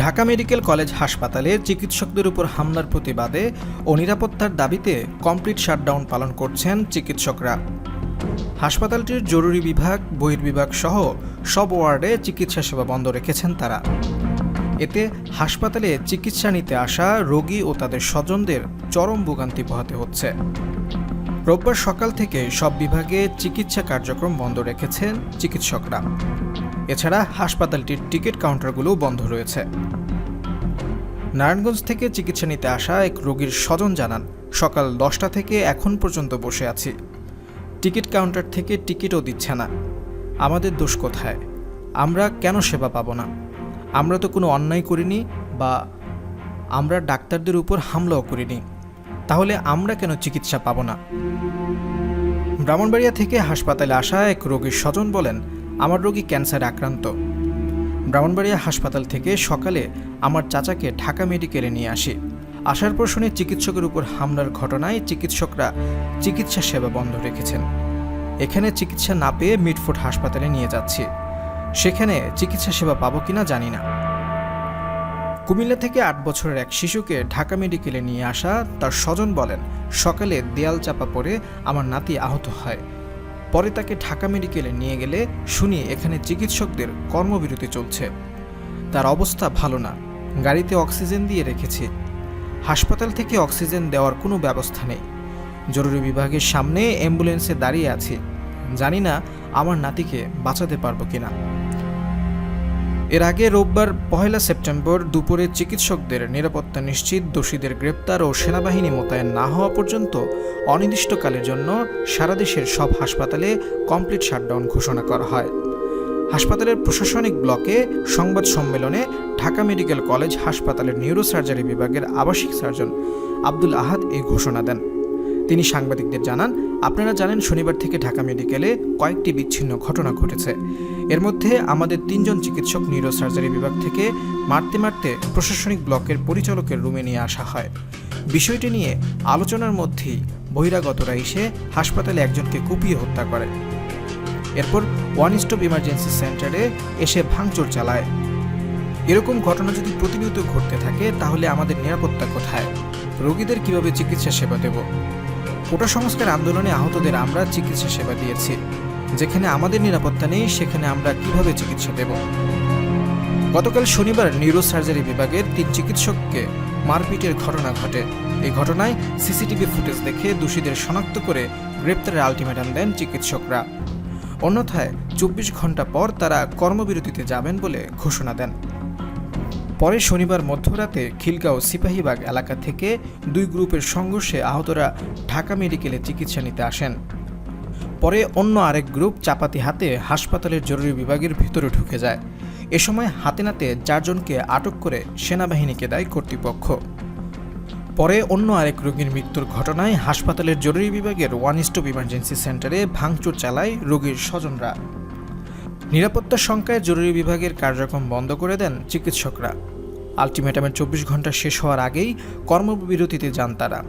Dhaka medical college হাসপাতালে চিকিৎসকদের উপর হামলার প্রতিবাদে ও নিরাপত্তার দাবিতে কমপ্লিট শাটডাউন পালন করছেন চিকিৎসকরা। হাসপাতালটির জরুরি বিভাগ, বহির্বিভাগ সহ সব ওয়ার্ডে চিকিৎসা সেবা বন্ধ রেখেছেন তারা। এতে হাসপাতালে চিকিৎসা নিতে আসা রোগী ও তাদের স্বজনদের চরম ভোগান্তি পোহাতে হচ্ছে। রোববার সকাল থেকে সব বিভাগে চিকিৎসা কার্যক্রম বন্ধ রেখেছেন চিকিৎসকরা। এছাড়া হাসপাতালটির টিকিট কাউন্টারগুলোও বন্ধ রয়েছে। নারায়ণগঞ্জ থেকে চিকিৎসা নিতে আসা এক রোগীর স্বজন জানান, সকাল 10টা থেকে এখন পর্যন্ত বসে আছি। টিকিট কাউন্টার থেকে টিকিটও দিচ্ছে না। আমাদের দোষ কোথায়? আমরা কেন সেবা পাবো না? আমরা তো কোনো অন্যায় করিনি বা আমরা ডাক্তারদের উপর হামলাও করিনি, তাহলে আমরা কেন চিকিৎসা পাবো না? ব্রাহ্মণবাড়িয়া থেকে হাসপাতালে আসা এক রোগীর স্বজন বলেন, আমার রোগী ক্যান্সারে আক্রান্ত। ব্রাহ্মণবাড়িয়া হাসপাতাল থেকে সকালে আমার চাচাকে ঢাকা মেডিকেলে নিয়ে আসি। আসার পর শুনে চিকিৎসকের উপর হামলার ঘটনায় চিকিৎসকরা চিকিৎসা সেবা বন্ধ রেখেছেন। এখানে চিকিৎসা না পেয়ে মিটফোর্ড হাসপাতালে নিয়ে যাচ্ছি। সেখানে চিকিৎসা সেবা পাবো কিনা জানি না। কুমিল্লা থেকে 8 বছরের এক শিশুকে ঢাকা মেডিকেলে নিয়ে আসা তার স্বজন বলেন, সকালে দেয়াল চাপা পড়ে আমার নাতি আহত হয়। পরে তাকে ঢাকা মেডিকেলে নিয়ে গেলে শুনি এখানে চিকিৎসকদের কর্মবিরতি চলছে। তার অবস্থা ভালো না, গাড়িতে অক্সিজেন দিয়ে রেখেছি। হাসপাতাল থেকে অক্সিজেন দেওয়ার কোনো ব্যবস্থা নেই। জরুরি বিভাগের সামনে অ্যাম্বুলেন্সে দাঁড়িয়ে আছি, জানি না আমার নাতিকে বাঁচাতে পারবো কিনা। এর আগে রোববার 1 সেপ্টেম্বর দুপুরে চিকিৎসকদের নিরাপত্তা নিশ্চিত, দোষীদের গ্রেপ্তার ও সেনাবাহিনী মোতায়েন না হওয়া পর্যন্ত অনির্দিষ্টকালের জন্য সারা দেশের সব হাসপাতালে কমপ্লিট শাটডাউন ঘোষণা করা হয়। হাসপাতালের প্রশাসনিক ব্লকে সংবাদ সম্মেলনে ঢাকা মেডিকেল কলেজ হাসপাতালের নিউরোসার্জারি বিভাগের আবাসিক সার্জন আব্দুল আহাদ এই ঘোষণা দেন। তিনি সাংবাদিকদের জানান, আপনারা জানেন শনিবার থেকে ঢাকা মেডিকেলে কয়েকটি বিচ্ছিন্ন ঘটনা ঘটেছে। এর মধ্যে আমাদের 3 জন চিকিৎসক নিউরোসার্জারি বিভাগ থেকে মারতে মারতে প্রশাসনিক ব্লকের পরিচালকের রুমে নিয়ে আসা হয়। বিষয়টি নিয়ে আলোচনার মধ্যেই বহিরাগতরা এসে হাসপাতালে একজনকে কুপিয়ে হত্যা করে। এরপর ওয়ান স্টপ ইমার্জেন্সি সেন্টারে এসে ভাঙচুর চালায়। এরকম ঘটনা যদি প্রতিনিয়ত ঘটতে থাকে তাহলে আমাদের নিরাপত্তা কোথায়? রোগীদের কিভাবে চিকিৎসা সেবা দেব? কোটা সংস্কার আন্দোলনে আহতদের আমরা চিকিৎসা সেবা দিয়েছি। যেখানে আমাদের নিরাপত্তা নেই সেখানে আমরা কিভাবে চিকিৎসা দেব? গতকাল শনিবার নিউরোসার্জারি বিভাগের 3 চিকিৎসককে মারপিটের ঘটনা ঘটে। এই ঘটনায় সিসিটিভি ফুটেজ দেখে দোষীদের শনাক্ত করে গ্রেপ্তারের আলটিমেটাম দেন চিকিৎসকরা। অন্যথায় 24 ঘন্টা পর তারা কর্মবিরতিতে যাবেন বলে ঘোষণা দেন। পরে শনিবার মধ্যরাতে খিলগাঁও সিপাহীবাগ এলাকা থেকে 2 গ্রুপের সংঘর্ষে আহতরা ঢাকা মেডিকেলে চিকিৎসা নিতে আসেন। পরে অন্য আরেক গ্রুপ চাপাতি হাতে হাসপাতালের জরুরি বিভাগের ভিতরে ঢুকে যায়। এ সময় হাতে নাতে 4 জনকে আটক করে সেনাবাহিনীকে দেয় কর্তৃপক্ষ। পরে অন্য আরেক রোগীর মৃত্যুর ঘটনায় হাসপাতালের জরুরি বিভাগের ওয়ান স্টপ ইমার্জেন্সি সেন্টারে ভাঙচুর চালায় রোগীর স্বজনরা। নিরাপত্তা শঙ্কায় জরুরি বিভাগের কার্যক্রম বন্ধ করে দেন চিকিৎসকরা। আলটিমেটামের 24 ঘন্টা শেষ হওয়ার আগেই কর্মবিরতিতে যান তারা।